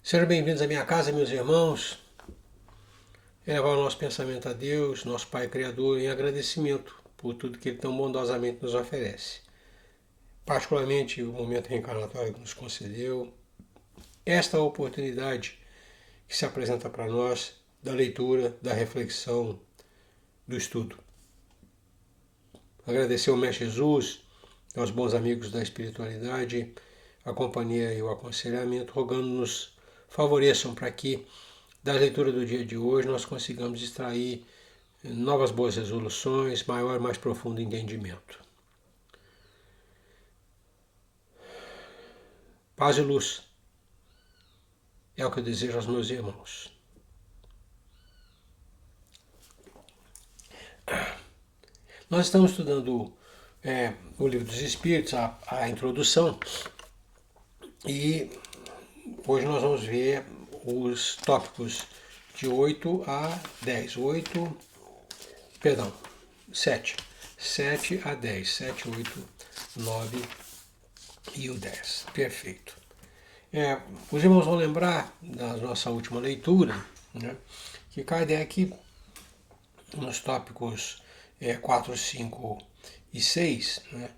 Sejam bem-vindos à minha casa, meus irmãos. Elevar o nosso pensamento a Deus, nosso Pai Criador, em agradecimento por tudo que Ele tão bondosamente nos oferece. Particularmente o momento reencarnatório que nos concedeu, esta oportunidade que se apresenta para nós da leitura, da reflexão, do estudo. Agradecer ao Mestre Jesus, aos bons amigos da espiritualidade, a companhia e o aconselhamento, rogando-nos favoreçam para que da leitura do dia de hoje nós consigamos extrair novas boas resoluções, maior e mais profundo entendimento. Paz e luz é o que eu desejo aos meus irmãos. Nós estamos estudando o Livro dos Espíritos, a introdução, e hoje nós vamos ver os tópicos de 8 a 10. 7 a 10. 7, 8, 9 e o 10. Perfeito. Os irmãos vão lembrar da nossa última leitura, né, que Kardec, nos tópicos 4, 5 e 6, né,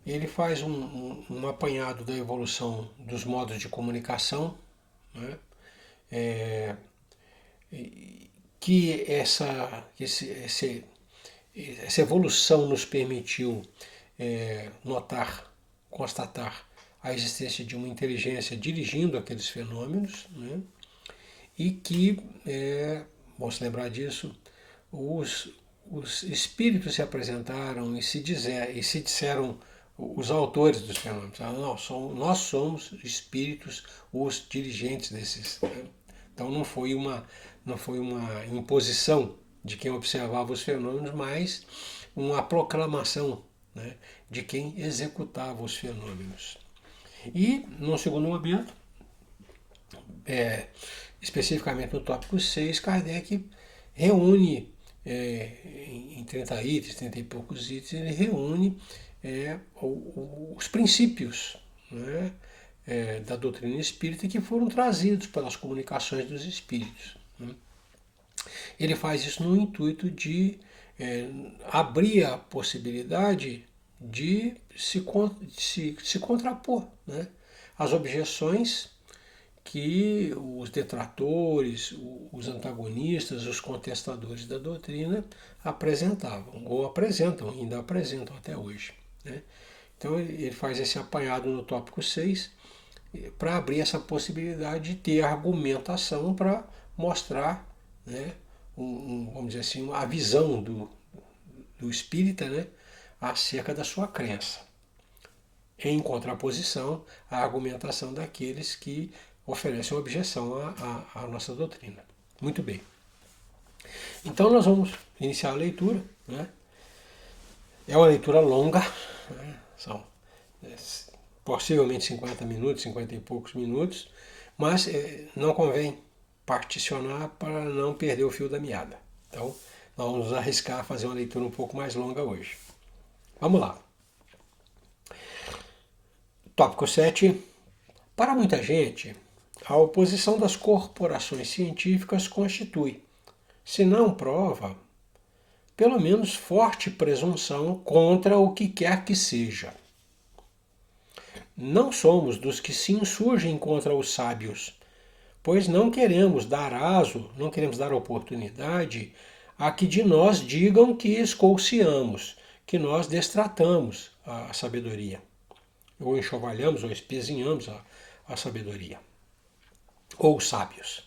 ele faz um apanhado da evolução dos modos de comunicação, né, que essa evolução nos permitiu constatar a existência de uma inteligência dirigindo aqueles fenômenos, né, e que, vamos lembrar disso, os espíritos se apresentaram e se disseram os autores dos fenômenos. Nós somos espíritos os dirigentes desses. Né? Então não foi uma imposição de quem observava os fenômenos, mas uma proclamação, né, de quem executava os fenômenos. E, no segundo momento, especificamente no tópico 6, Kardec reúne, em 30 itens, 30 e poucos itens, ele reúne os princípios, né, da doutrina espírita que foram trazidos pelas comunicações dos espíritos. Né. Ele faz isso no intuito de abrir a possibilidade de se contrapor, né, às objeções que os detratores, os antagonistas, os contestadores da doutrina apresentavam, ou apresentam, ainda apresentam até hoje. Né? Então ele faz esse apanhado no tópico 6 para abrir essa possibilidade de ter argumentação para mostrar, né, vamos dizer assim, a visão do espírita, né, acerca da sua crença, em contraposição à argumentação daqueles que oferecem objeção à nossa doutrina. Muito bem. Então nós vamos iniciar a leitura. Né? É uma leitura longa, né? São possivelmente 50 minutos, 50 e poucos minutos, mas não convém particionar para não perder o fio da meada. Então nós vamos arriscar a fazer uma leitura um pouco mais longa hoje. Vamos lá. Tópico 7. Para muita gente, a oposição das corporações científicas constitui, se não prova, pelo menos forte presunção contra o que quer que seja. Não somos dos que se insurgem contra os sábios, pois não queremos dar oportunidade a que de nós digam que escouciamos, que nós destratamos a sabedoria, ou enxovalhamos ou espezinhamos a sabedoria, ou os sábios.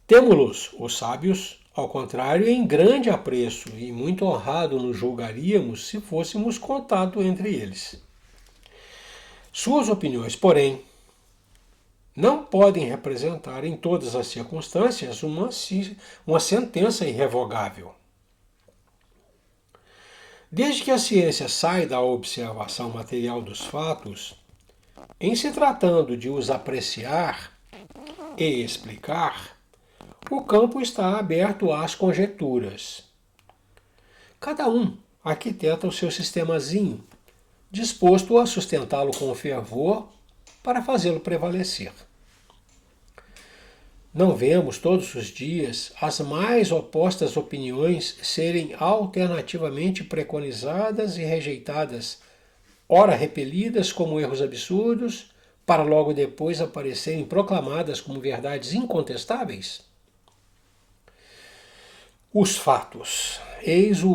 Temo-los, os sábios, ao contrário, em grande apreço, e muito honrado nos julgaríamos se fôssemos contados entre eles. Suas opiniões, porém, não podem representar em todas as circunstâncias uma sentença irrevogável. Desde que a ciência sai da observação material dos fatos, em se tratando de os apreciar e explicar, o campo está aberto às conjecturas. Cada um arquiteta o seu sistemazinho, disposto a sustentá-lo com fervor para fazê-lo prevalecer. Não vemos todos os dias as mais opostas opiniões serem alternativamente preconizadas e rejeitadas, ora repelidas como erros absurdos, para logo depois aparecerem proclamadas como verdades incontestáveis? Os fatos, eis o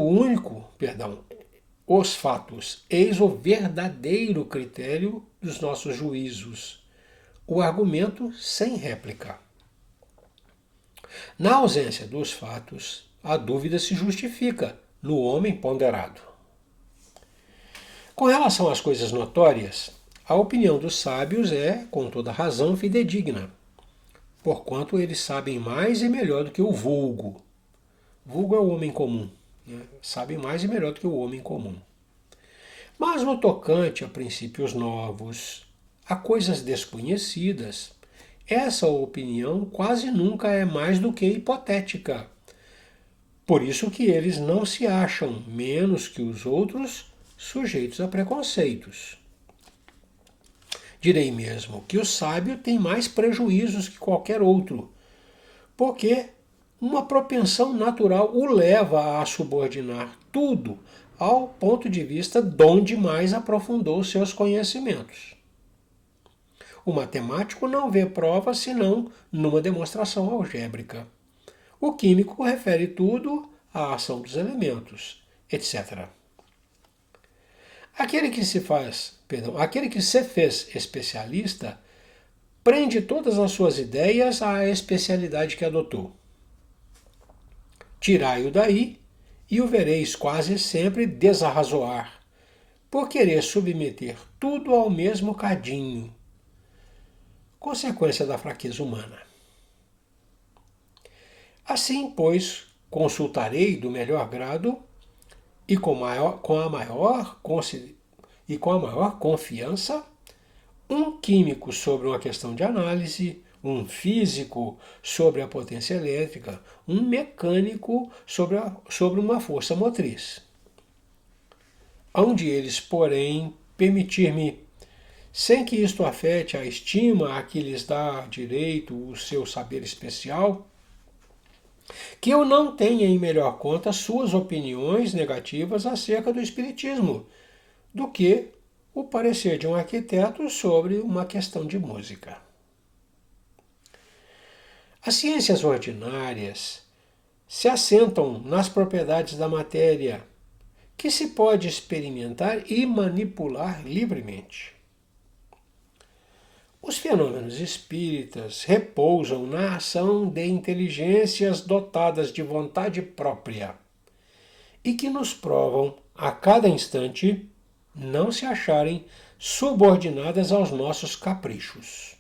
verdadeiro critério dos nossos juízos, o argumento sem réplica. Na ausência dos fatos, a dúvida se justifica no homem ponderado. Com relação às coisas notórias, a opinião dos sábios é, com toda razão, fidedigna, porquanto eles sabem mais e melhor do que o vulgo. Vulgo é o homem comum, né? Sabem mais e melhor do que o homem comum. Mas no tocante a princípios novos, a coisas desconhecidas, essa opinião quase nunca é mais do que hipotética. Por isso que eles não se acham menos que os outros sujeitos a preconceitos. Direi mesmo que o sábio tem mais prejuízos que qualquer outro, porque uma propensão natural o leva a subordinar tudo ao ponto de vista de onde mais aprofundou seus conhecimentos. O matemático não vê prova senão numa demonstração algébrica. O químico refere tudo à ação dos elementos, etc. Aquele que se fez especialista prende todas as suas ideias à especialidade que adotou. Tirai-o daí e o vereis quase sempre desarrazoar, por querer submeter tudo ao mesmo cadinho, consequência da fraqueza humana. Assim, pois, consultarei do melhor grado e com a maior confiança um químico sobre uma questão de análise, um físico sobre a potência elétrica, um mecânico sobre uma força motriz. Hão de eles, porém, permitir-me, sem que isto afete a estima a que lhes dá direito o seu saber especial, que eu não tenha em melhor conta suas opiniões negativas acerca do espiritismo, do que o parecer de um arquiteto sobre uma questão de música. As ciências ordinárias se assentam nas propriedades da matéria, que se pode experimentar e manipular livremente. Os fenômenos espíritas repousam na ação de inteligências dotadas de vontade própria e que nos provam a cada instante não se acharem subordinadas aos nossos caprichos.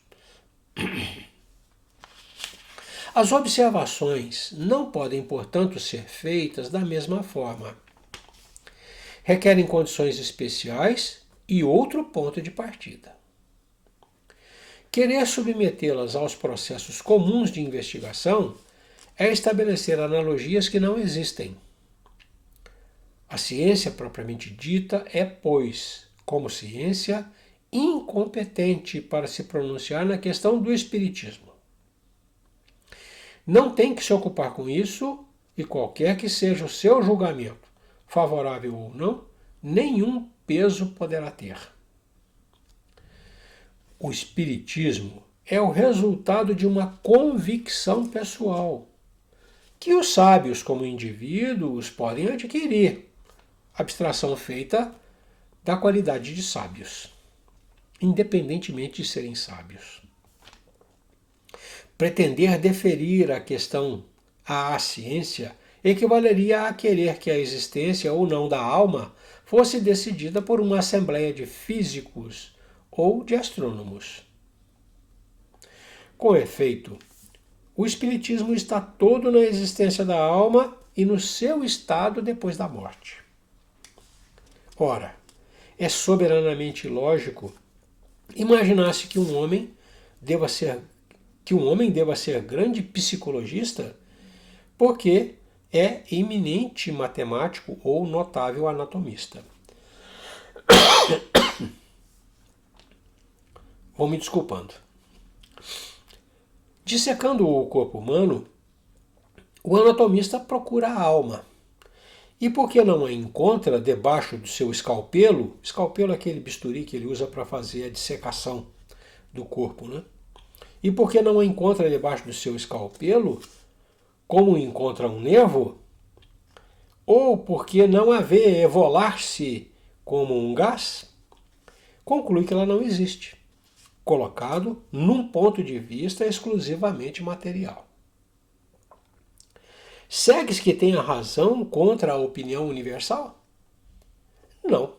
As observações não podem, portanto, ser feitas da mesma forma. Requerem condições especiais e outro ponto de partida. Querer submetê-las aos processos comuns de investigação é estabelecer analogias que não existem. A ciência propriamente dita é, pois, como ciência, incompetente para se pronunciar na questão do espiritismo. Não tem que se ocupar com isso, e qualquer que seja o seu julgamento, favorável ou não, nenhum peso poderá ter. O espiritismo é o resultado de uma convicção pessoal, que os sábios, como indivíduos, podem adquirir, abstração feita da qualidade de sábios, independentemente de serem sábios. Pretender deferir a questão à ciência equivaleria a querer que a existência ou não da alma fosse decidida por uma assembleia de físicos ou de astrônomos. Com efeito, o espiritismo está todo na existência da alma e no seu estado depois da morte. Ora, é soberanamente lógico imaginar-se que um homem deva ser grande psicologista porque é eminente matemático ou notável anatomista. Vou me desculpando. Dissecando o corpo humano, o anatomista procura a alma. E porque não a encontra debaixo do seu escalpelo é aquele bisturi que ele usa para fazer a dissecação do corpo, né? E porque não a encontra debaixo do seu escalpelo, como encontra um nervo, ou porque não a vê evolar-se como um gás, conclui que ela não existe, colocado num ponto de vista exclusivamente material. Segue-se que tem a razão contra a opinião universal? Não.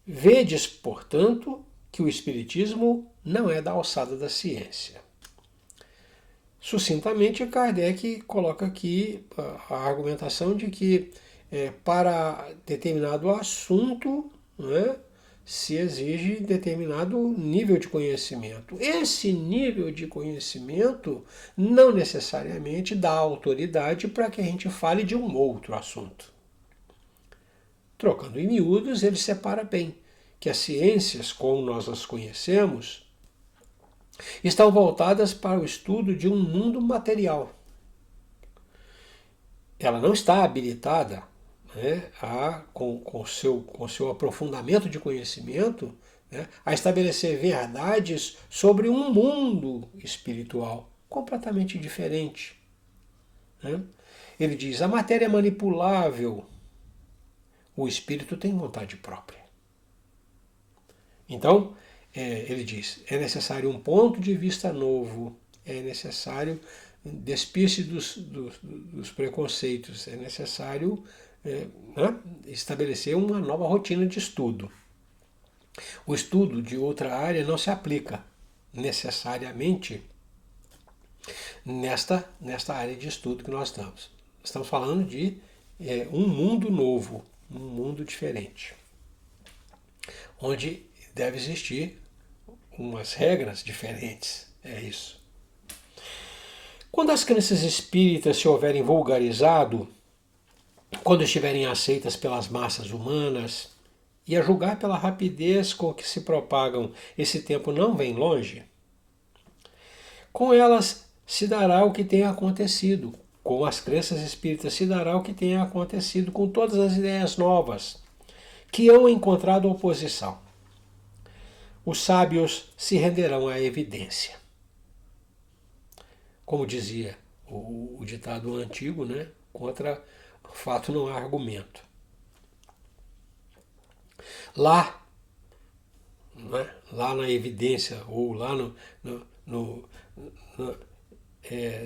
Vedes, portanto, que o Espiritismo não é da alçada da ciência. Sucintamente, Kardec coloca aqui a argumentação de que para determinado assunto, né, se exige determinado nível de conhecimento. Esse nível de conhecimento não necessariamente dá autoridade para que a gente fale de um outro assunto. Trocando em miúdos, ele separa bem que as ciências, como nós as conhecemos, estão voltadas para o estudo de um mundo material. Ela não está habilitada, né, com seu aprofundamento de conhecimento, né, a estabelecer verdades sobre um mundo espiritual completamente diferente. Né? Ele diz, a matéria é manipulável, o espírito tem vontade própria. Então, ele diz, é necessário um ponto de vista novo, é necessário despir-se dos preconceitos, é necessário estabelecer uma nova rotina de estudo. O estudo de outra área não se aplica necessariamente nesta área de estudo que nós estamos. Estamos falando de um mundo novo, um mundo diferente, onde deve existir umas regras diferentes. É isso. Quando as crenças espíritas se houverem vulgarizado, quando estiverem aceitas pelas massas humanas, e a julgar pela rapidez com que se propagam, esse tempo não vem longe, com elas se dará o que tem acontecido, com as crenças espíritas se dará o que tem acontecido com todas as ideias novas, que hão encontrado oposição. Os sábios se renderão à evidência. Como dizia o ditado antigo, né? Contra fato não há argumento. Lá, né? Lá na evidência, ou lá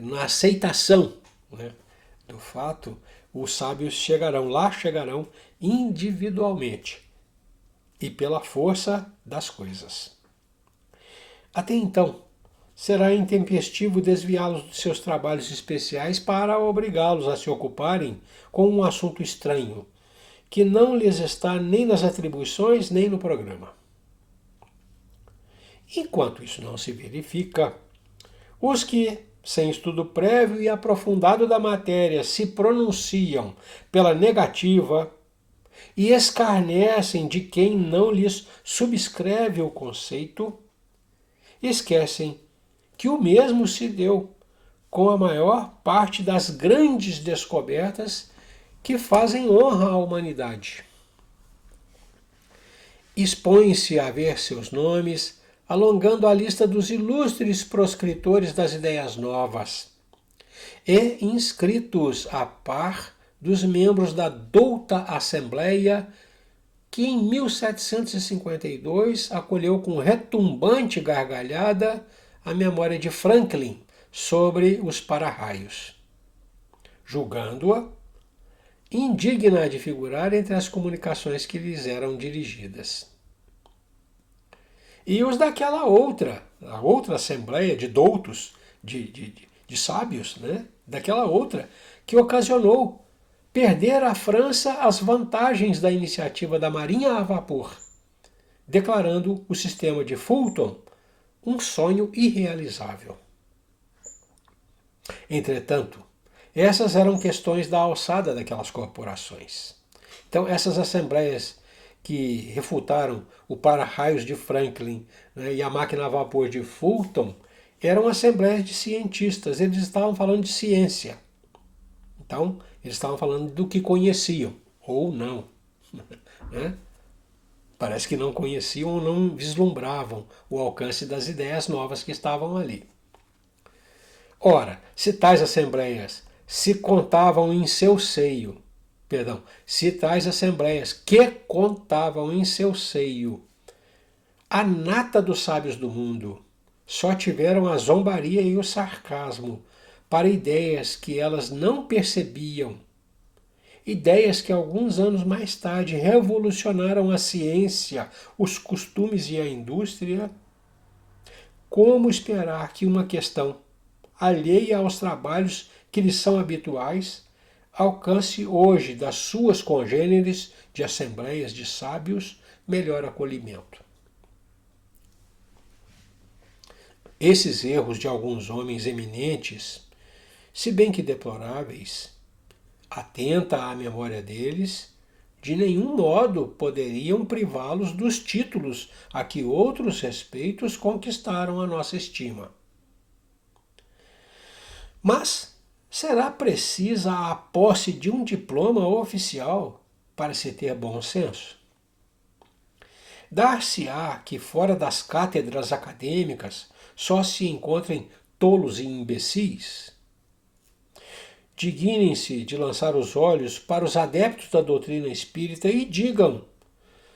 na aceitação, né, do fato, os sábios chegarão individualmente e pela força das coisas. Até então, será intempestivo desviá-los de seus trabalhos especiais para obrigá-los a se ocuparem com um assunto estranho, que não lhes está nem nas atribuições nem no programa. Enquanto isso não se verifica, os que, sem estudo prévio e aprofundado da matéria, se pronunciam pela negativa e escarnecem de quem não lhes subscreve o conceito, esquecem que o mesmo se deu com a maior parte das grandes descobertas que fazem honra à humanidade. Expõem-se a ver seus nomes, alongando a lista dos ilustres proscritores das ideias novas, e inscritos a par dos membros da douta Assembleia, que em 1752 acolheu com retumbante gargalhada a memória de Franklin sobre os para-raios, julgando-a indigna de figurar entre as comunicações que lhes eram dirigidas. E os daquela a outra assembleia de doutos, de sábios, né? Daquela outra, que ocasionou perder à França as vantagens da iniciativa da Marinha a vapor, declarando o sistema de Fulton um sonho irrealizável. Entretanto, essas eram questões da alçada daquelas corporações. Então, essas assembleias que refutaram o para-raios de Franklin, né, e a máquina a vapor de Fulton, eram assembleias de cientistas, eles estavam falando de ciência. Então, eles estavam falando do que conheciam, ou não. Né? Parece que não conheciam ou não vislumbravam o alcance das ideias novas que estavam ali. Ora, se tais assembleias se contavam em seu seio, se tais assembleias que contavam em seu seio a nata dos sábios do mundo, só tiveram a zombaria e o sarcasmo para ideias que elas não percebiam, ideias que alguns anos mais tarde revolucionaram a ciência, os costumes e a indústria, como esperar que uma questão alheia aos trabalhos que lhes são habituais alcance hoje das suas congêneres de assembleias de sábios melhor acolhimento? Esses erros de alguns homens eminentes, se bem que deploráveis, atenta à memória deles, de nenhum modo poderiam privá-los dos títulos a que outros respeitos conquistaram a nossa estima. Mas será precisa a posse de um diploma oficial para se ter bom senso? Dar-se-á que fora das cátedras acadêmicas só se encontrem tolos e imbecis? Dignem-se de lançar os olhos para os adeptos da doutrina espírita e digam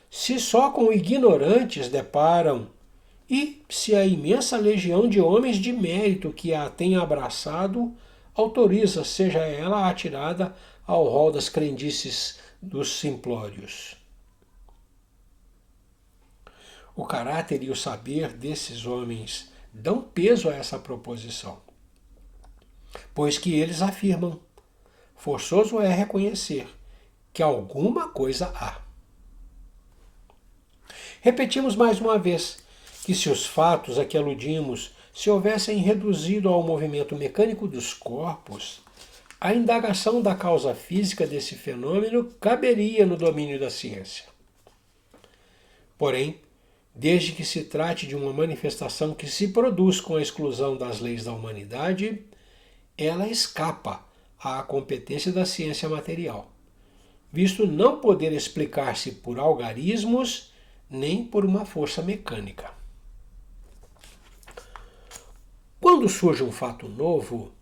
se só com ignorantes deparam e se a imensa legião de homens de mérito que a tem abraçado autoriza, seja ela atirada ao rol das crendices dos simplórios. O caráter e o saber desses homens dão peso a essa proposição, pois que eles afirmam, forçoso é reconhecer que alguma coisa há. Repetimos mais uma vez que se os fatos a que aludimos se houvessem reduzido ao movimento mecânico dos corpos, a indagação da causa física desse fenômeno caberia no domínio da ciência. Porém, desde que se trate de uma manifestação que se produz com a exclusão das leis da humanidade, ela escapa à competência da ciência material, visto não poder explicar-se por algarismos nem por uma força mecânica. Quando surge um fato novo,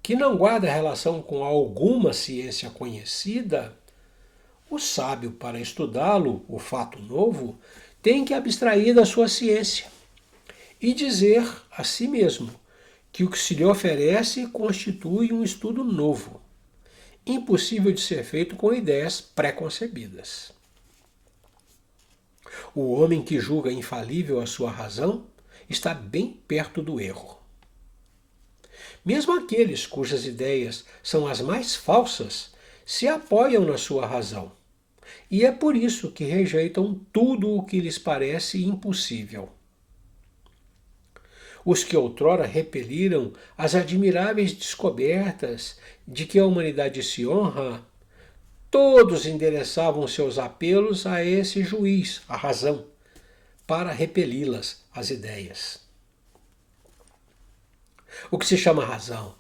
que não guarda relação com alguma ciência conhecida, o sábio, para estudá-lo, o fato novo, tem que abstrair da sua ciência e dizer a si mesmo que o que se lhe oferece constitui um estudo novo, impossível de ser feito com ideias pré-concebidas. O homem que julga infalível a sua razão está bem perto do erro. Mesmo aqueles cujas ideias são as mais falsas se apoiam na sua razão. E é por isso que rejeitam tudo o que lhes parece impossível. Os que outrora repeliram as admiráveis descobertas de que a humanidade se honra, todos endereçavam seus apelos a esse juiz, a razão, para repeli-las, as ideias. O que se chama razão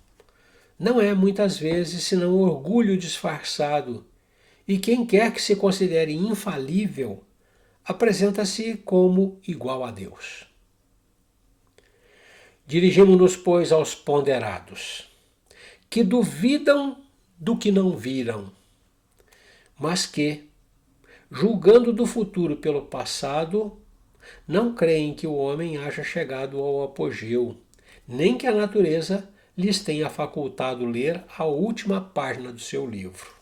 não é muitas vezes senão orgulho disfarçado, e quem quer que se considere infalível apresenta-se como igual a Deus. Dirigimos-nos, pois, aos ponderados, que duvidam do que não viram, mas que, julgando do futuro pelo passado, não creem que o homem haja chegado ao apogeu, nem que a natureza lhes tenha facultado ler a última página do seu livro.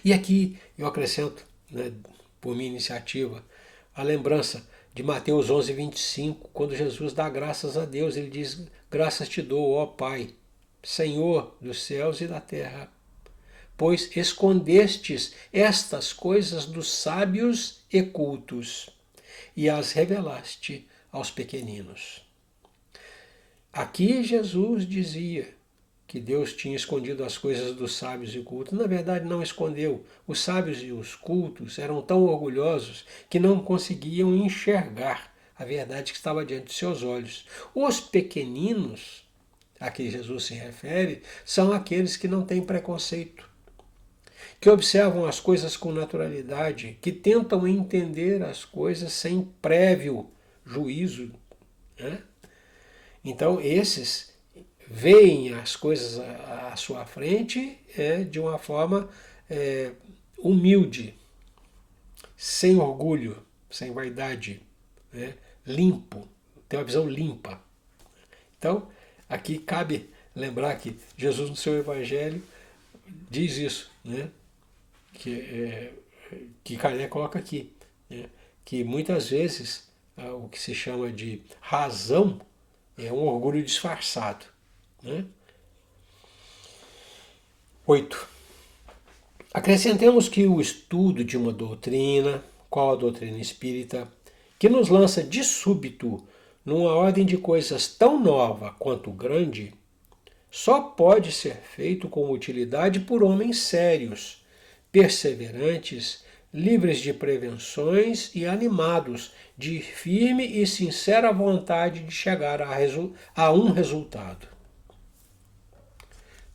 E aqui eu acrescento, por minha iniciativa, a lembrança de Mateus 11, 25, quando Jesus dá graças a Deus, ele diz: graças te dou, ó Pai, Senhor dos céus e da terra, pois escondestes estas coisas dos sábios e cultos e as revelaste aos pequeninos. Aqui Jesus dizia que Deus tinha escondido as coisas dos sábios e cultos. Na verdade, não escondeu. Os sábios e os cultos eram tão orgulhosos que não conseguiam enxergar a verdade que estava diante de seus olhos. Os pequeninos, a que Jesus se refere, são aqueles que não têm preconceito, que observam as coisas com naturalidade, que tentam entender as coisas sem prévio juízo, né? Então, esses veem as coisas à sua frente de uma forma humilde, sem orgulho, sem vaidade, né? Limpo, tem uma visão limpa. Então, aqui cabe lembrar que Jesus no seu Evangelho diz isso, né? Que Kardec coloca aqui, né? Que muitas vezes o que se chama de razão é um orgulho disfarçado, né? 8. Acrescentemos que o estudo de uma doutrina, qual a doutrina espírita, que nos lança de súbito numa ordem de coisas tão nova quanto grande, só pode ser feito com utilidade por homens sérios, perseverantes, livres de prevenções e animados de firme e sincera vontade de chegar a um resultado.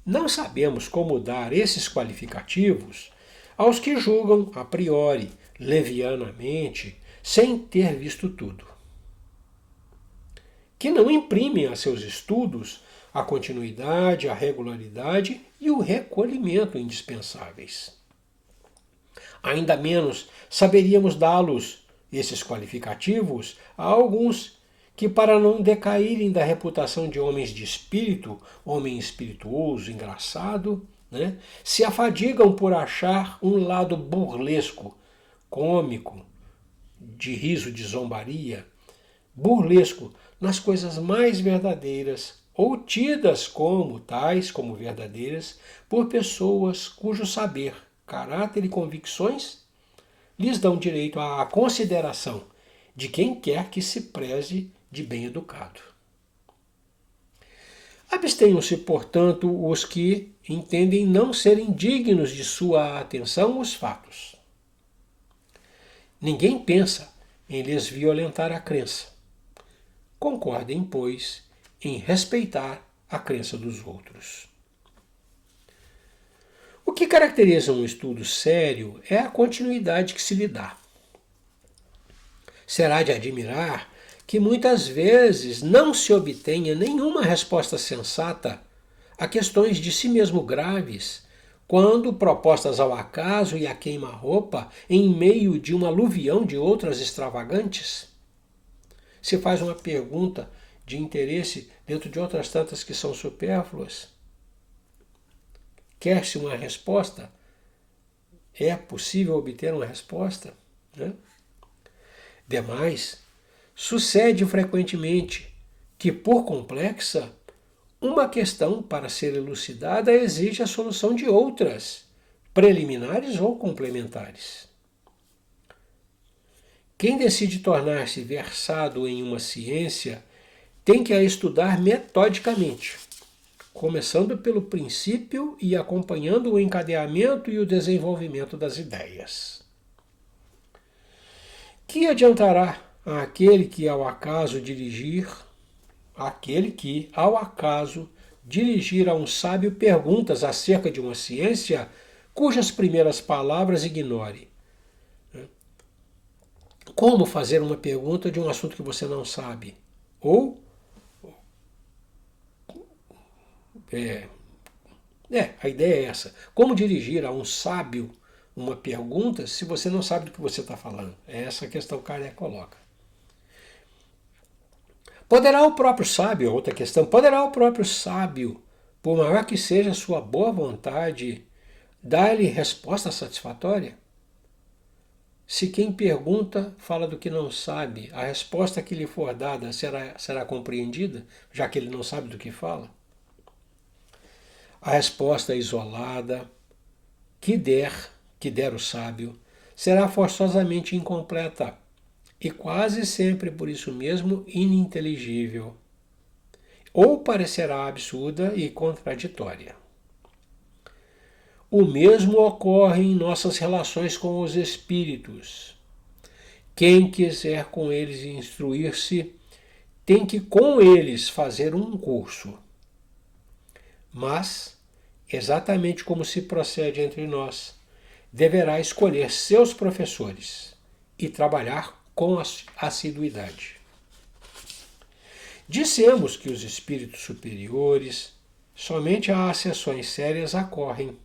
Não sabemos como dar esses qualificativos aos que julgam a priori, levianamente, sem ter visto tudo. Que não imprimem a seus estudos a continuidade, a regularidade e o recolhimento indispensáveis. Ainda menos saberíamos dá-los, esses qualificativos, a alguns que, para não decaírem da reputação de homens de espírito, homem espirituoso, engraçado, né, se afadigam por achar um lado burlesco, cômico, de riso de zombaria, burlesco nas coisas mais verdadeiras, ou tidas como tais, como verdadeiras, por pessoas cujo saber, caráter e convicções lhes dão direito à consideração de quem quer que se preze de bem educado. Abstenham-se, portanto, os que entendem não serem dignos de sua atenção os fatos. Ninguém pensa em lhes violentar a crença. Concordem, pois, em respeitar a crença dos outros. O que caracteriza um estudo sério é a continuidade que se lhe dá. Será de admirar que muitas vezes não se obtenha nenhuma resposta sensata a questões de si mesmo graves, quando propostas ao acaso e à queima-roupa em meio de um aluvião de outras extravagantes. Se faz uma pergunta de interesse dentro de outras tantas que são supérfluas. Quer-se uma resposta? É possível obter uma resposta? Né? Demais, sucede frequentemente que, por complexa, uma questão, para ser elucidada, exige a solução de outras, preliminares ou complementares. Quem decide tornar-se versado em uma ciência tem que a estudar metodicamente, começando pelo princípio e acompanhando o encadeamento e o desenvolvimento das ideias. Que adiantará aquele que ao acaso dirigir a um sábio perguntas acerca de uma ciência cujas primeiras palavras ignore? Como fazer uma pergunta de um assunto que você não sabe? Ou a ideia é essa. Como dirigir a um sábio uma pergunta se você não sabe do que você está falando? É essa a questão que Kardec coloca. Poderá o próprio sábio, outra questão, poderá o próprio sábio, por maior que seja a sua boa vontade, dar-lhe resposta satisfatória? Se quem pergunta fala do que não sabe, a resposta que lhe for dada será compreendida, já que ele não sabe do que fala? A resposta isolada que der o sábio, será forçosamente incompleta e quase sempre por isso mesmo ininteligível, ou parecerá absurda e contraditória. O mesmo ocorre em nossas relações com os espíritos. Quem quiser com eles instruir-se, tem que com eles fazer um curso. Mas, exatamente como se procede entre nós, deverá escolher seus professores e trabalhar com assiduidade. Dissemos que os espíritos superiores somente às sessões sérias acorrem,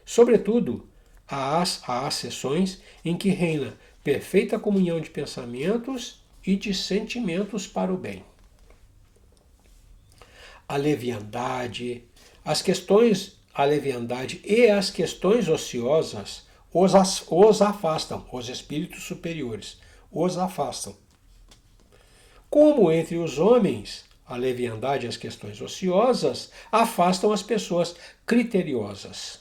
sobretudo às sessões em que reina perfeita comunhão de pensamentos e de sentimentos para o bem. A leviandade e as questões ociosas os afastam, os espíritos superiores os afastam. Como entre os homens, a leviandade e as questões ociosas afastam as pessoas criteriosas.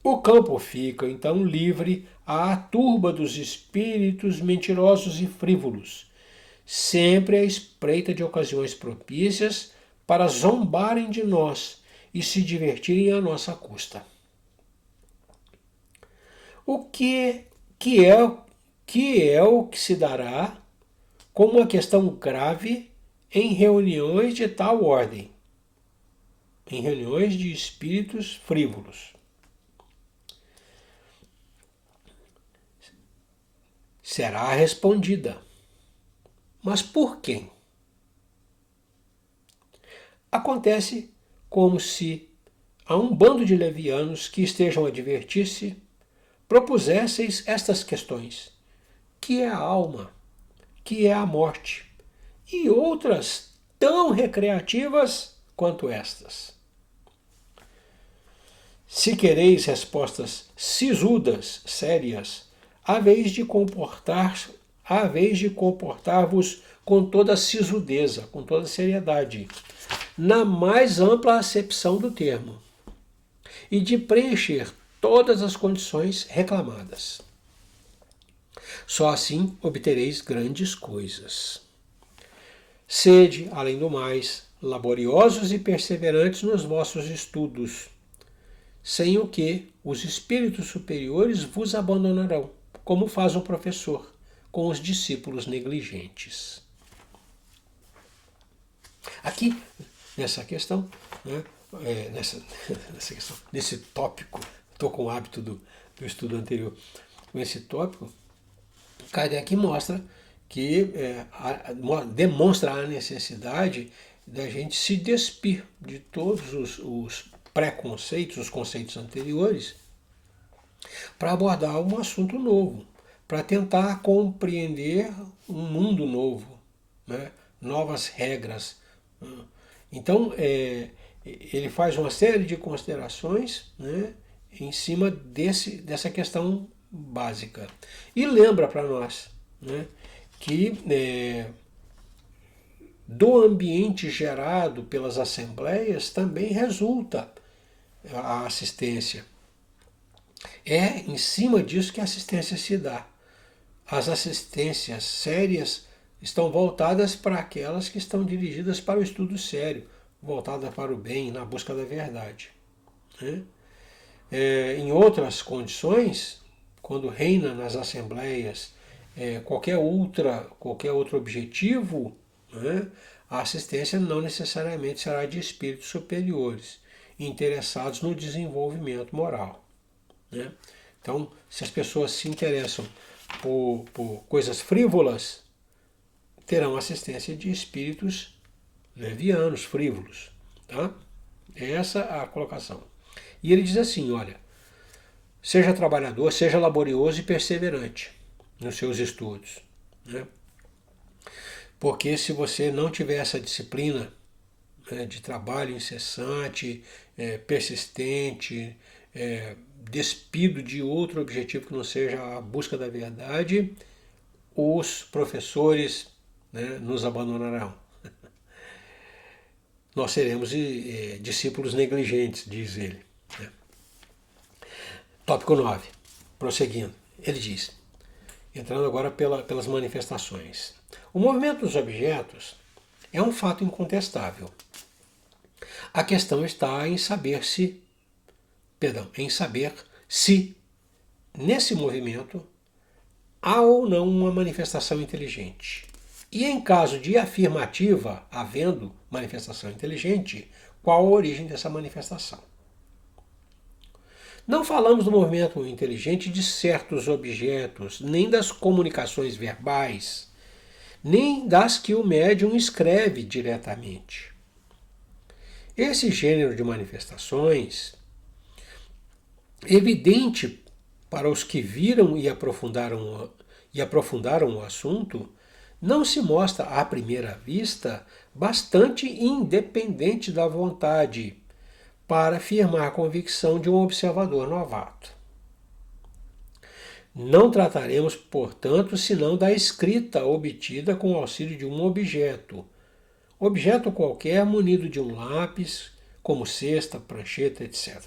O campo fica, então, livre à turba dos espíritos mentirosos e frívolos, sempre à espreita de ocasiões propícias para zombarem de nós e se divertirem à nossa custa. O que é o que se dará como uma questão grave em reuniões de tal ordem, em reuniões de espíritos frívolos? Será respondida. Mas por quem? Acontece como se a um bando de levianos que estejam a divertir-se propusesseis estas questões: que é a alma? Que é a morte? E outras tão recreativas quanto estas. Se quereis respostas sisudas, sérias, haveis de comportar-vos com toda a sisudeza, com toda a seriedade, na mais ampla acepção do termo, e de preencher todas as condições reclamadas. Só assim obtereis grandes coisas. Sede, além do mais, laboriosos e perseverantes nos vossos estudos, sem o que os espíritos superiores vos abandonarão, como faz um professor com os discípulos negligentes. Aqui, nessa questão, né, nesse tópico, estou com o hábito do estudo anterior, com esse tópico, Kardec mostra que demonstra a necessidade da gente se despir de todos os preconceitos, os conceitos anteriores, para abordar um assunto novo, para tentar compreender um mundo novo, né? Novas regras. Então, ele faz uma série de considerações, né, em cima dessa questão básica. E lembra para nós, né, que do ambiente gerado pelas assembleias também resulta a assistência. É em cima disso que a assistência se dá. As assistências sérias estão voltadas para aquelas que estão dirigidas para o estudo sério, voltadas para o bem, na busca da verdade, né? Em outras condições, quando reina nas assembleias qualquer outro objetivo, né, a assistência não necessariamente será de espíritos superiores, interessados no desenvolvimento moral, né? Então, se as pessoas se interessam por coisas frívolas, terão assistência de espíritos levianos, frívolos. Tá? Essa é a colocação. E ele diz assim, olha, seja trabalhador, seja laborioso e perseverante nos seus estudos, né? Porque se você não tiver essa disciplina, né, de trabalho incessante, persistente, despido de outro objetivo que não seja a busca da verdade, os professores, né, nos abandonarão. Nós seremos discípulos negligentes, diz ele. Tópico 9, prosseguindo. Ele diz, entrando agora pelas manifestações. O movimento dos objetos é um fato incontestável. A questão está em saber se, nesse movimento, há ou não uma manifestação inteligente? E em caso de afirmativa, havendo manifestação inteligente, qual a origem dessa manifestação? Não falamos do movimento inteligente de certos objetos, nem das comunicações verbais, nem das que o médium escreve diretamente. Esse gênero de manifestações, evidente para os que viram e aprofundaram o assunto, não se mostra à primeira vista bastante independente da vontade para firmar a convicção de um observador novato. Não trataremos, portanto, senão da escrita obtida com o auxílio de um objeto qualquer munido de um lápis, como cesta, prancheta, etc.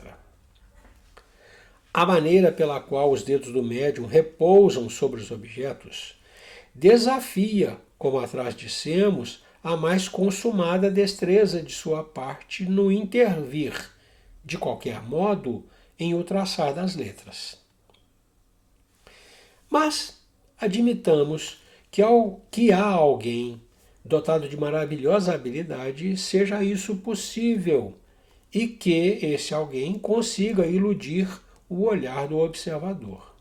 A maneira pela qual os dedos do médium repousam sobre os objetos desafia, como atrás dissemos, a mais consumada destreza de sua parte no intervir, de qualquer modo, em o traçar das letras. Mas admitamos que há alguém dotado de maravilhosa habilidade, seja isso possível, e que esse alguém consiga iludir o olhar do observador.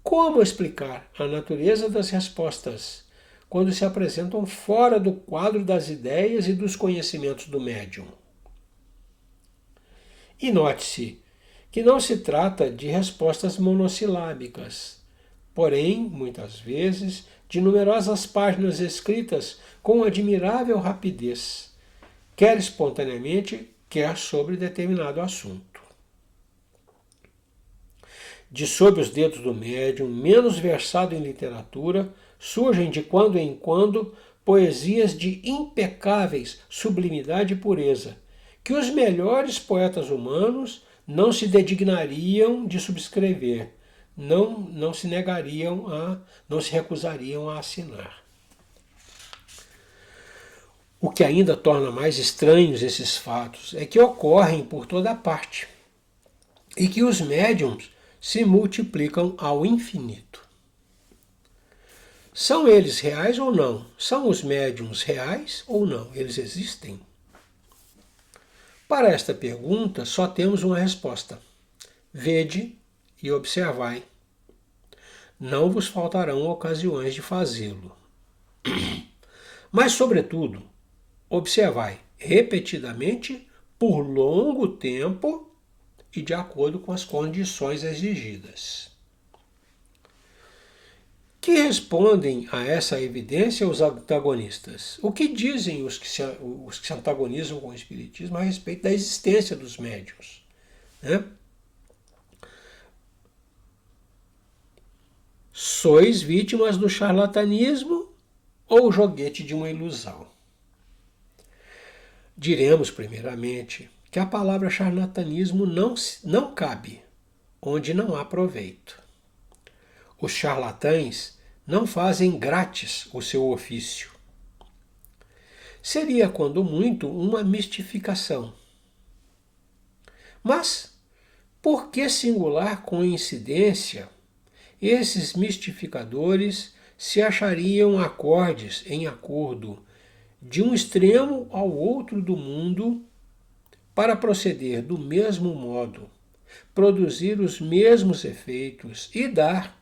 Como explicar a natureza das respostas quando se apresentam fora do quadro das ideias e dos conhecimentos do médium? E note-se que não se trata de respostas monossilábicas, porém, muitas vezes, de numerosas páginas escritas com admirável rapidez, quer espontaneamente, quer sobre determinado assunto. De sob os dedos do médium, menos versado em literatura, surgem de quando em quando poesias de impecáveis sublimidade e pureza, que os melhores poetas humanos não se dedignariam de subscrever, não se recusariam a assinar. O que ainda torna mais estranhos esses fatos é que ocorrem por toda parte e que os médiums se multiplicam ao infinito. São eles reais ou não? São os médiums reais ou não? Eles existem? Para esta pergunta, só temos uma resposta. Vede e observai. Não vos faltarão ocasiões de fazê-lo. Mas, sobretudo, observai repetidamente, por longo tempo e de acordo com as condições exigidas. Que respondem a essa evidência os antagonistas? O que dizem os que se antagonizam com o Espiritismo a respeito da existência dos médiuns? Né? Sois vítimas do charlatanismo ou joguete de uma ilusão? Diremos, primeiramente, que a palavra charlatanismo não cabe onde não há proveito. Os charlatães não fazem grátis o seu ofício. Seria, quando muito, uma mistificação. Mas, por que singular coincidência, esses mistificadores se achariam em acordo, de um extremo ao outro do mundo, para proceder do mesmo modo, produzir os mesmos efeitos e dar,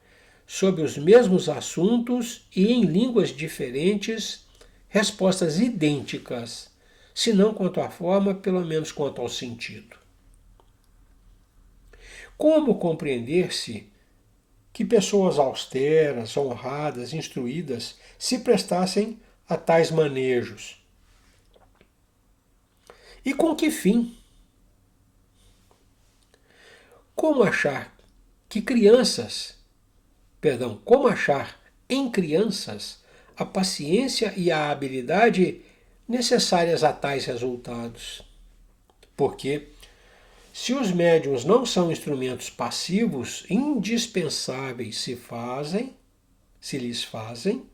sobre os mesmos assuntos e em línguas diferentes, respostas idênticas, se não quanto à forma, pelo menos quanto ao sentido. Como compreender-se que pessoas austeras, honradas, instruídas se prestassem a tais manejos? E com que fim? Como achar em crianças a paciência e a habilidade necessárias a tais resultados? Porque, se os médiuns não são instrumentos passivos, indispensáveis se lhes fazem,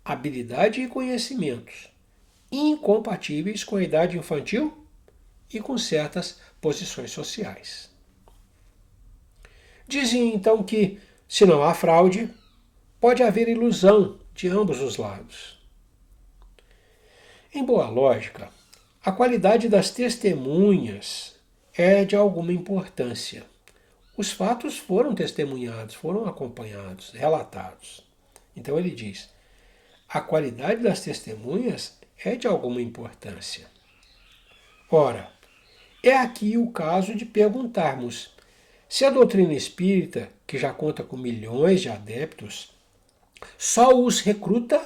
habilidade e conhecimentos incompatíveis com a idade infantil e com certas posições sociais. Dizem então que Se não há fraude, pode haver ilusão de ambos os lados. Em boa lógica, a qualidade das testemunhas é de alguma importância. Os fatos foram testemunhados, foram acompanhados, relatados. Então ele diz: a qualidade das testemunhas é de alguma importância. Ora, é aqui o caso de perguntarmos se a doutrina espírita, que já conta com milhões de adeptos, só os recruta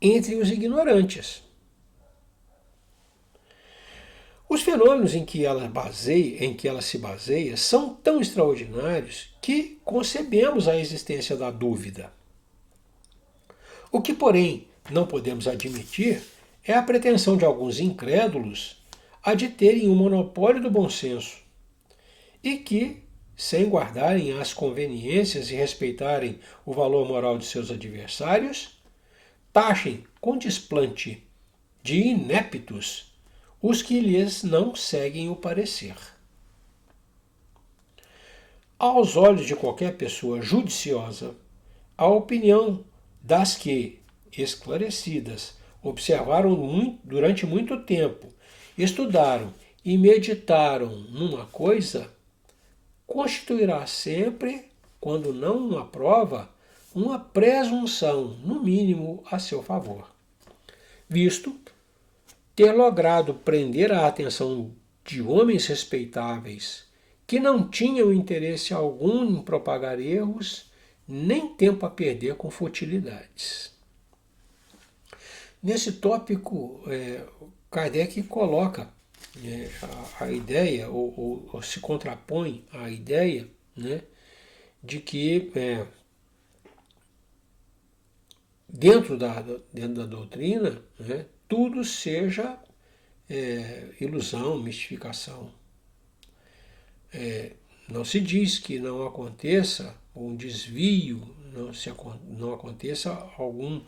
entre os ignorantes. Os fenômenos em que ela se baseia são tão extraordinários que concebemos a existência da dúvida. O que, porém, não podemos admitir é a pretensão de alguns incrédulos a de terem o monopólio do bom senso e que, sem guardarem as conveniências e respeitarem o valor moral de seus adversários, taxem com desplante de ineptos os que lhes não seguem o parecer. Aos olhos de qualquer pessoa judiciosa, a opinião das que, esclarecidas, observaram durante muito tempo, estudaram e meditaram numa coisa, constituirá sempre, quando não uma prova, uma presunção, no mínimo, a seu favor. Visto ter logrado prender a atenção de homens respeitáveis que não tinham interesse algum em propagar erros, nem tempo a perder com futilidades. Nesse tópico, Kardec coloca a ideia, ou se contrapõe à ideia, né, de que dentro da doutrina, né, tudo seja ilusão, mistificação. Não se diz que não aconteça um desvio, não aconteça algum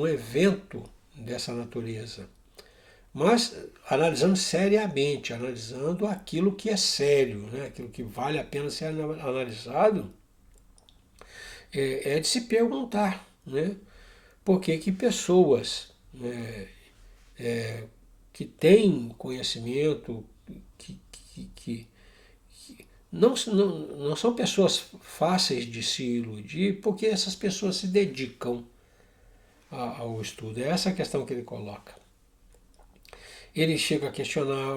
evento dessa natureza. Mas analisando seriamente, analisando aquilo que é sério, né, aquilo que vale a pena ser analisado, é de se perguntar, né, por que pessoas que têm conhecimento, que não são pessoas fáceis de se iludir, porque essas pessoas se dedicam ao estudo. É essa a questão que ele coloca. Ele chega a questionar: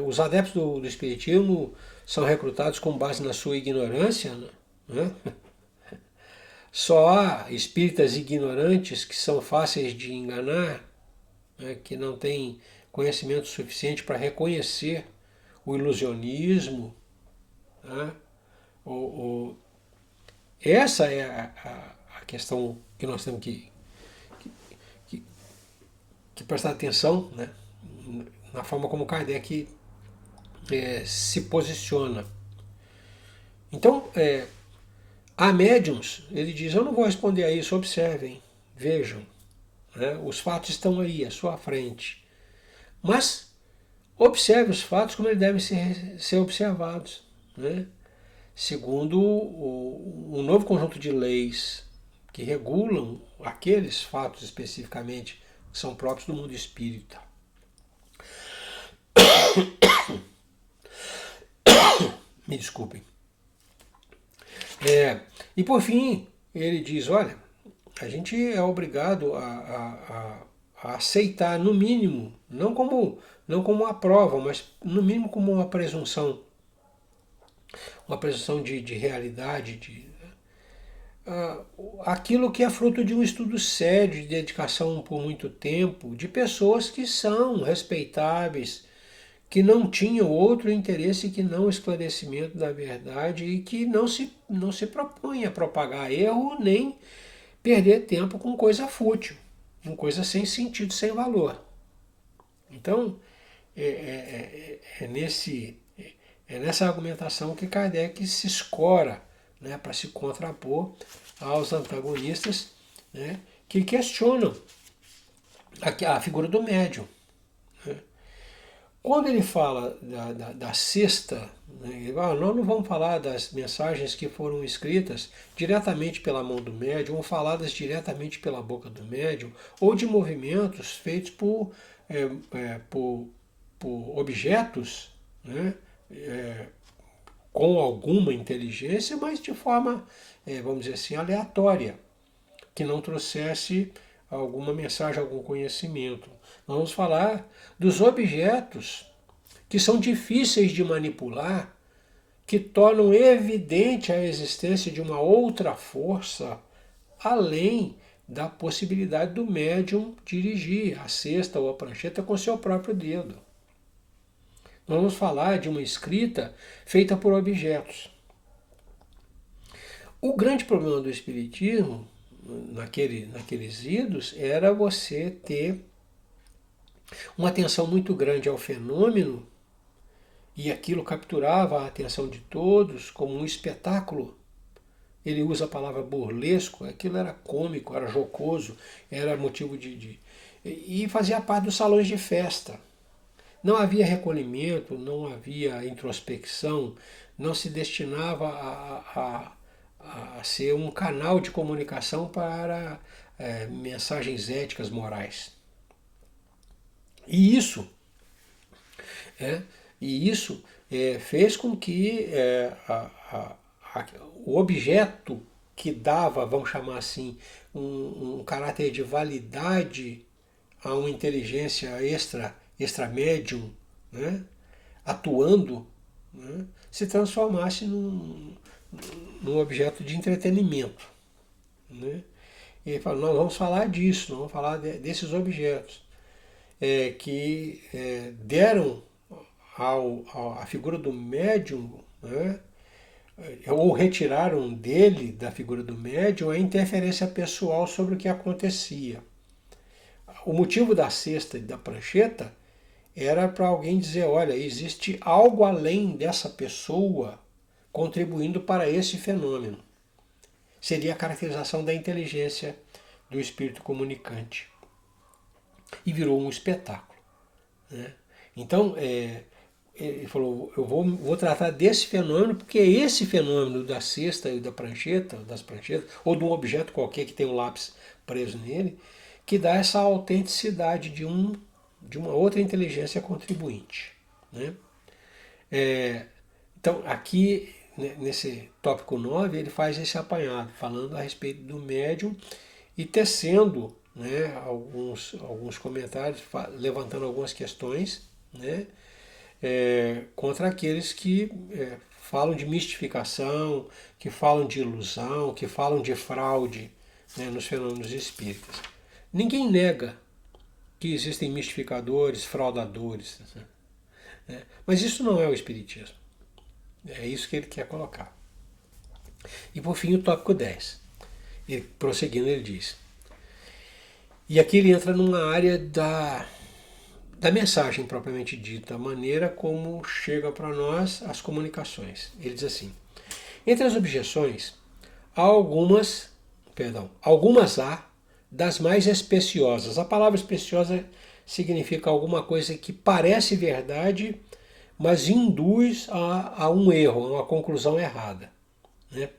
os adeptos do Espiritismo são recrutados com base na sua ignorância, né? Só há espíritas ignorantes que são fáceis de enganar, né? Que não têm conhecimento suficiente para reconhecer o ilusionismo. Né? Essa é a questão que nós temos que prestar atenção, né? Na forma como Kardec se posiciona. Então, há médiums, ele diz: eu não vou responder a isso, observem, vejam, né? Os fatos estão aí, à sua frente. Mas observe os fatos como eles devem ser observados, né? Segundo um novo conjunto de leis que regulam aqueles fatos especificamente que são próprios do mundo espírita. Me desculpem. E por fim, ele diz: olha, a gente é obrigado a aceitar, no mínimo, não como uma prova, mas no mínimo como uma presunção de realidade, aquilo que é fruto de um estudo sério, de dedicação por muito tempo, de pessoas que são respeitáveis, que não tinham outro interesse que não o esclarecimento da verdade e que não se propõem a propagar erro nem perder tempo com coisa fútil, com coisa sem sentido, sem valor. Então, nessa argumentação que Kardec se escora, né, para se contrapor aos antagonistas, né, que questionam a figura do médium. Né? Quando ele fala da cesta, né, ele fala, nós não vamos falar das mensagens que foram escritas diretamente pela mão do médium, ou faladas diretamente pela boca do médium, ou de movimentos feitos por objetos, né, com alguma inteligência, mas de forma, vamos dizer assim, aleatória, que não trouxesse alguma mensagem, algum conhecimento. Nós vamos falar dos objetos que são difíceis de manipular, que tornam evidente a existência de uma outra força além da possibilidade do médium dirigir a cesta ou a prancheta com seu próprio dedo. Nós vamos falar de uma escrita feita por objetos. O grande problema do Espiritismo, naqueles idos, era você ter uma atenção muito grande ao fenômeno, e aquilo capturava a atenção de todos como um espetáculo. Ele usa a palavra burlesco, aquilo era cômico, era jocoso, era motivo e fazia parte dos salões de festa. Não havia recolhimento, não havia introspecção, não se destinava a ser um canal de comunicação para mensagens éticas, morais. E isso fez com que o objeto que dava, vamos chamar assim, um caráter de validade a uma inteligência extra médium, né, atuando, né, se transformasse num objeto de entretenimento. Né? E ele fala, nós vamos falar disso, nós vamos falar desses objetos que deram à figura do médium, né, ou retiraram dele, da figura do médium, a interferência pessoal sobre o que acontecia. O motivo da cesta e da prancheta era para alguém dizer, olha, existe algo além dessa pessoa contribuindo para esse fenômeno. Seria a caracterização da inteligência do espírito comunicante. E virou um espetáculo. Né? Então, ele falou, eu vou tratar desse fenômeno, porque é esse fenômeno da cesta e das pranchetas, ou de um objeto qualquer que tem um lápis preso nele, que dá essa autenticidade de uma outra inteligência contribuinte. Né? Então, aqui, nesse tópico 9, ele faz esse apanhado, falando a respeito do médium e tecendo, né, alguns comentários, levantando algumas questões, né, contra aqueles que falam de mistificação, que falam de ilusão, que falam de fraude, né, nos fenômenos espíritas. Ninguém nega que existem mistificadores, fraudadores, né, mas isso não é o Espiritismo. É isso que ele quer colocar. E por fim o tópico 10. Prosseguindo, ele diz, e aqui ele entra numa área da mensagem propriamente dita, a maneira como chega para nós as comunicações. Ele diz assim, entre as objeções, algumas há das mais especiosas. A palavra especiosa significa alguma coisa que parece verdade, mas induz a um erro, a uma conclusão errada. Né?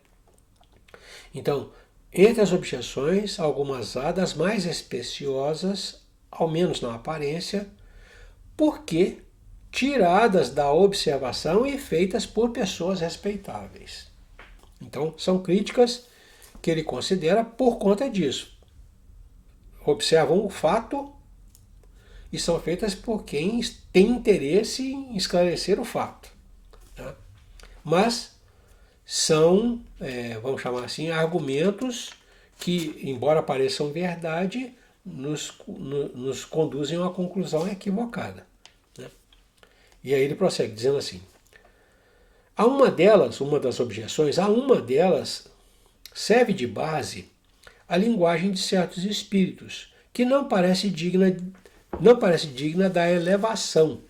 Então, entre as objeções, algumas há das mais especiosas, ao menos na aparência, porque tiradas da observação e feitas por pessoas respeitáveis. Então, são críticas que ele considera por conta disso. Observam o fato e são feitas por quem tem interesse em esclarecer o fato. Tá? Mas são, vamos chamar assim, argumentos que, embora pareçam verdade, nos conduzem a uma conclusão equivocada. Né? E aí ele prossegue dizendo assim, uma das objeções, serve de base a linguagem de certos espíritos, que não parece digna da elevação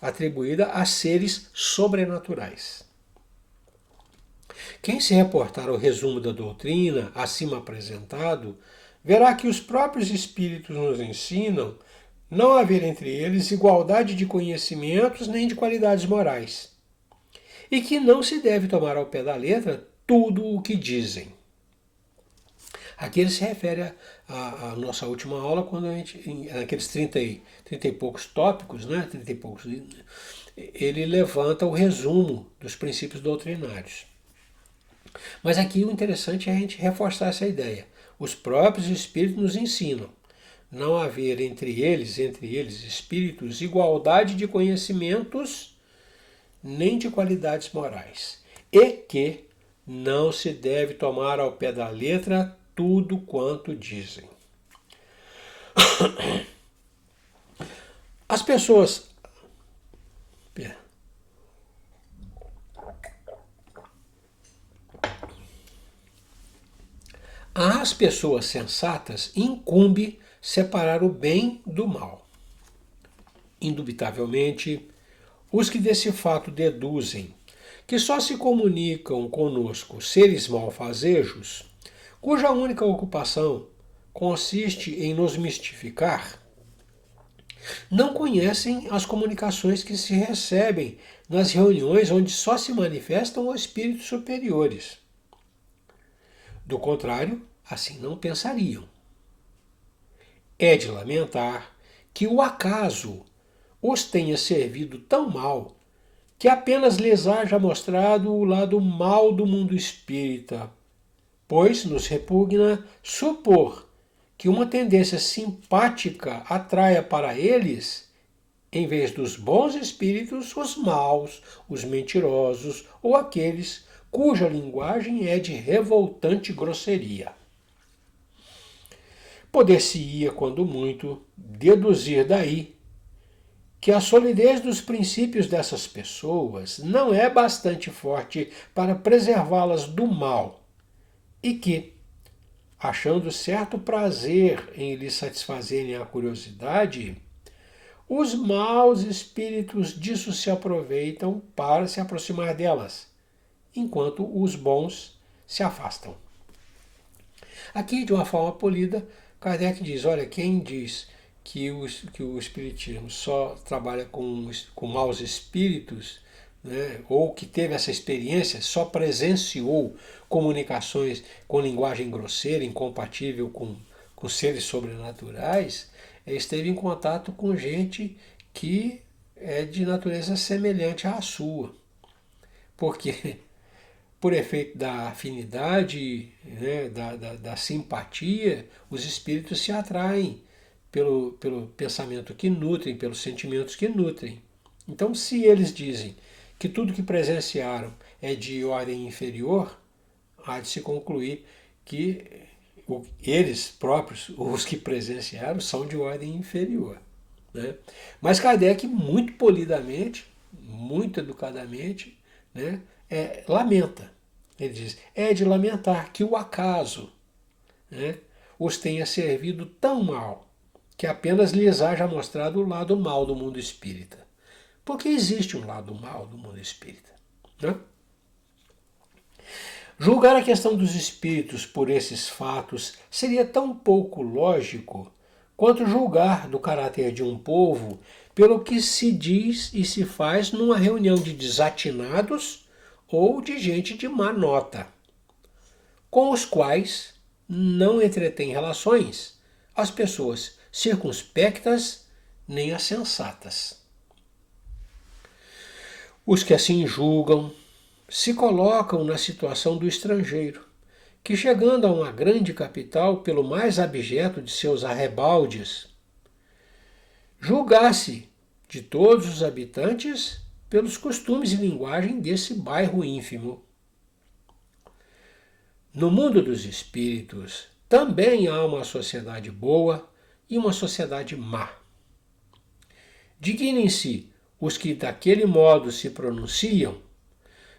atribuída a seres sobrenaturais. Quem se reportar ao resumo da doutrina acima apresentado, verá que os próprios espíritos nos ensinam não haver entre eles igualdade de conhecimentos nem de qualidades morais, e que não se deve tomar ao pé da letra tudo o que dizem. Aqui ele se refere à nossa última aula, quando a gente, naqueles 30 e poucos tópicos, né, 30 e poucos, ele levanta o resumo dos princípios doutrinários. Mas aqui o interessante é a gente reforçar essa ideia. Os próprios espíritos nos ensinam não haver entre eles, espíritos, igualdade de conhecimentos nem de qualidades morais, e que não se deve tomar ao pé da letra tudo quanto dizem. As pessoas. Às pessoas sensatas incumbe separar o bem do mal. Indubitavelmente, os que desse fato deduzem que só se comunicam conosco seres malfazejos, cuja única ocupação consiste em nos mistificar, não conhecem as comunicações que se recebem nas reuniões onde só se manifestam os espíritos superiores. Do contrário, assim não pensariam. É de lamentar que o acaso os tenha servido tão mal que apenas lhes haja mostrado o lado mau do mundo espírita, pois nos repugna supor que uma tendência simpática atraia para eles, em vez dos bons espíritos, os maus, os mentirosos ou aqueles cuja linguagem é de revoltante grosseria. Poder-se-ia, quando muito, deduzir daí que a solidez dos princípios dessas pessoas não é bastante forte para preservá-las do mal e que, achando certo prazer em lhes satisfazerem a curiosidade, os maus espíritos disso se aproveitam para se aproximar delas, enquanto os bons se afastam. Aqui, de uma forma polida, Kardec diz, olha, quem diz que o Espiritismo só trabalha com maus espíritos, né, ou que teve essa experiência, só presenciou comunicações com linguagem grosseira, incompatível com seres sobrenaturais, esteve em contato com gente que é de natureza semelhante à sua. Porque, por efeito da afinidade, né, da simpatia, os espíritos se atraem pelo pensamento que nutrem, pelos sentimentos que nutrem. Então, se eles dizem que tudo que presenciaram é de ordem inferior, há de se concluir que eles próprios, os que presenciaram, são de ordem inferior. Né? Mas Kardec, muito polidamente, muito educadamente, né, lamenta. Ele diz, é de lamentar que o acaso, né, os tenha servido tão mal que apenas lhes haja mostrado o lado mal do mundo espírita. Porque existe um lado mal do mundo espírita. Né? Julgar a questão dos espíritos por esses fatos seria tão pouco lógico quanto julgar do caráter de um povo pelo que se diz e se faz numa reunião de desatinados ou de gente de má nota, com os quais não entretém relações as pessoas circunspectas nem as sensatas. Os que assim julgam se colocam na situação do estrangeiro, que chegando a uma grande capital pelo mais abjeto de seus arrebaldes, julgasse de todos os habitantes pelos costumes e linguagem desse bairro ínfimo. No mundo dos espíritos também há uma sociedade boa e uma sociedade má. Dignem-se os que daquele modo se pronunciam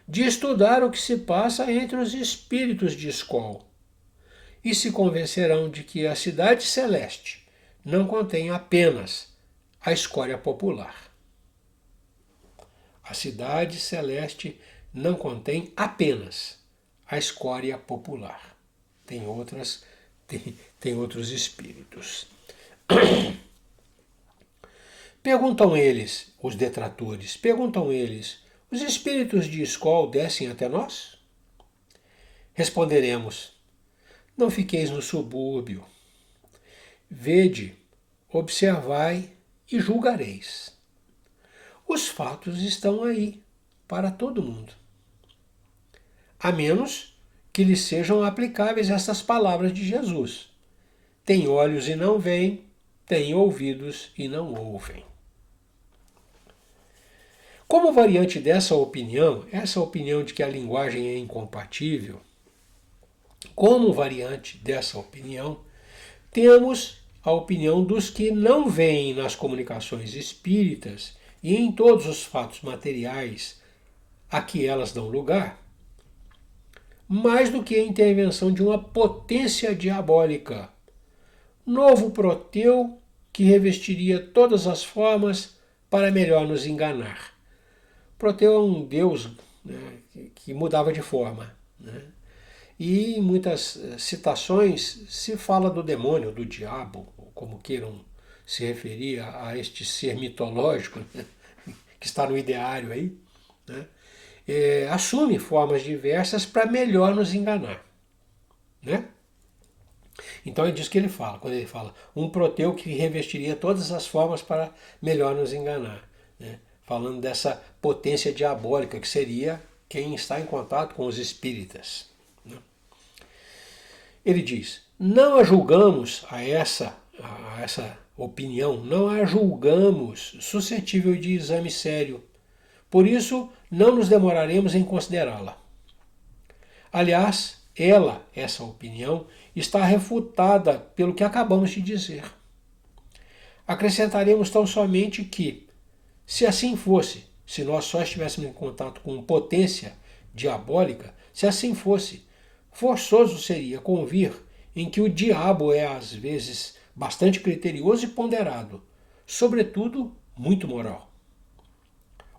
de estudar o que se passa entre os espíritos de escol e se convencerão de que a cidade celeste não contém apenas a escória popular. A cidade celeste não contém apenas a escória popular. Tem outros espíritos. Perguntam eles, os detratores, perguntam eles, os espíritos de Skol descem até nós? Responderemos, não fiqueis no subúrbio. Vede, observai e julgareis. Os fatos estão aí, para todo mundo. A menos que lhes sejam aplicáveis estas palavras de Jesus. Tem olhos e não veem, tem ouvidos e não ouvem. Como variante dessa opinião, essa opinião de que a linguagem é incompatível, como variante dessa opinião, temos a opinião dos que não veem nas comunicações espíritas e em todos os fatos materiais a que elas dão lugar, mais do que a intervenção de uma potência diabólica, novo Proteu que revestiria todas as formas para melhor nos enganar. Proteu é um deus, né, que mudava de forma, né? E em muitas citações se fala do demônio, do diabo, como queiram se referir a este ser mitológico, né, que está no ideário aí, né? Assume formas diversas para melhor nos enganar, né? Então é disso que ele fala, quando ele fala um Proteu que revestiria todas as formas para melhor nos enganar, né? Falando dessa potência diabólica que seria quem está em contato com os espíritas, né? Ele diz, não a julgamos a essa opinião, não a julgamos suscetível de exame sério, por isso não nos demoraremos em considerá-la. Aliás, essa opinião, está refutada pelo que acabamos de dizer. Acrescentaremos tão somente que, se assim fosse, se nós só estivéssemos em contato com potência diabólica, se assim fosse, forçoso seria convir em que o diabo é às vezes bastante criterioso e ponderado, sobretudo muito moral.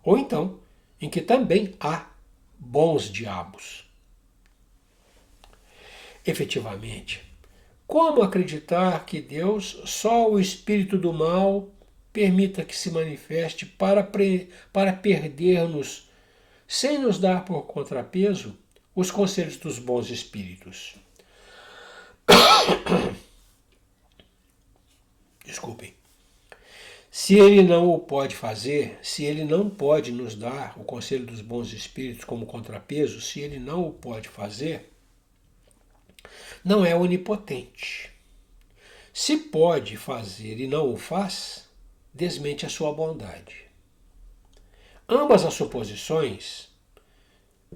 Ou então, em que também há bons diabos. Efetivamente, como acreditar que Deus, só o espírito do mal, permita que se manifeste para perder-nos, sem nos dar por contrapeso os conselhos dos bons espíritos? Desculpem. Se ele não o pode fazer, se ele não pode nos dar o conselho dos bons espíritos como contrapeso, se ele não o pode fazer, não é onipotente. Se pode fazer e não o faz, desmente a sua bondade. Ambas as suposições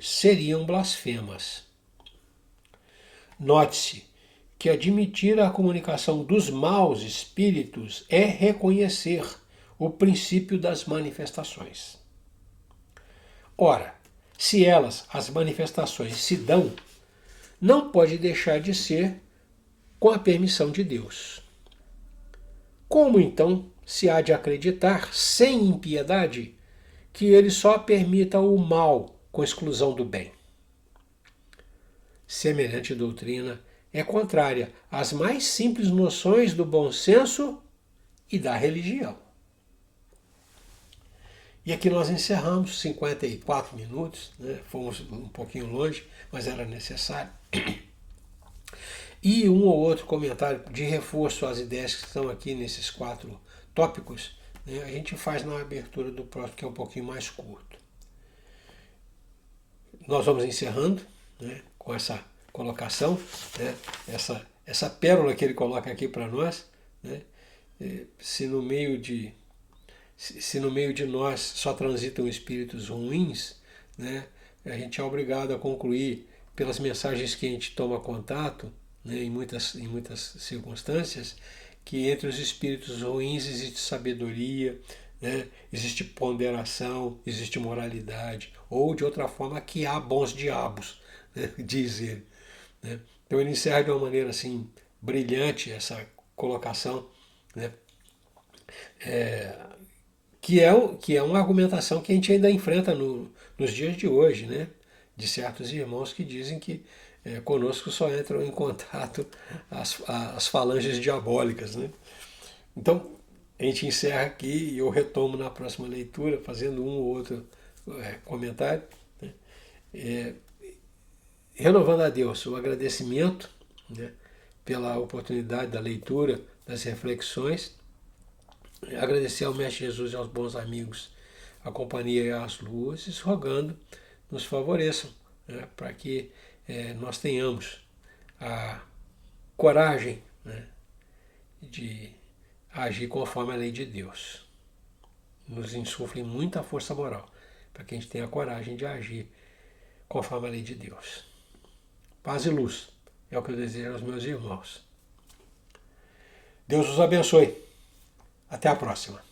seriam blasfemas. Note-se que admitir a comunicação dos maus espíritos é reconhecer o princípio das manifestações. Ora, se elas, as manifestações, se dão, não pode deixar de ser com a permissão de Deus. Como então se há de acreditar, sem impiedade, que ele só permita o mal com exclusão do bem? Semelhante doutrina é contrária às mais simples noções do bom senso e da religião. E aqui nós encerramos 54 minutos, né? Fomos um pouquinho longe, mas era necessário. E um ou outro comentário de reforço às ideias que estão aqui nesses 4 tópicos, né, a gente faz na abertura do próximo, que é um pouquinho mais curto. Nós vamos encerrando, né, com essa colocação, né, essa pérola que ele coloca aqui para nós, né, se no meio de nós só transitam espíritos ruins, né, a gente é obrigado a concluir pelas mensagens que a gente toma contato, né, em muitas circunstâncias, que entre os espíritos ruins existe sabedoria, né, existe ponderação, existe moralidade, ou de outra forma que há bons diabos, né, diz ele, né. Então ele encerra de uma maneira assim brilhante essa colocação, né, que é uma argumentação que a gente ainda enfrenta nos dias de hoje, né, de certos irmãos que dizem que conosco só entram em contato as falanges diabólicas, né? Então, a gente encerra aqui e eu retomo na próxima leitura, fazendo um ou outro comentário, né? Renovando a Deus o agradecimento, né, pela oportunidade da leitura, das reflexões. Agradecer ao Mestre Jesus e aos bons amigos a companhia e as luzes, rogando nos favoreçam, né, para que nós tenhamos a coragem, né, de agir conforme a lei de Deus. Nos insuflem muita força moral, para que a gente tenha a coragem de agir conforme a lei de Deus. Paz e luz é o que eu desejo aos meus irmãos. Deus os abençoe. Até a próxima.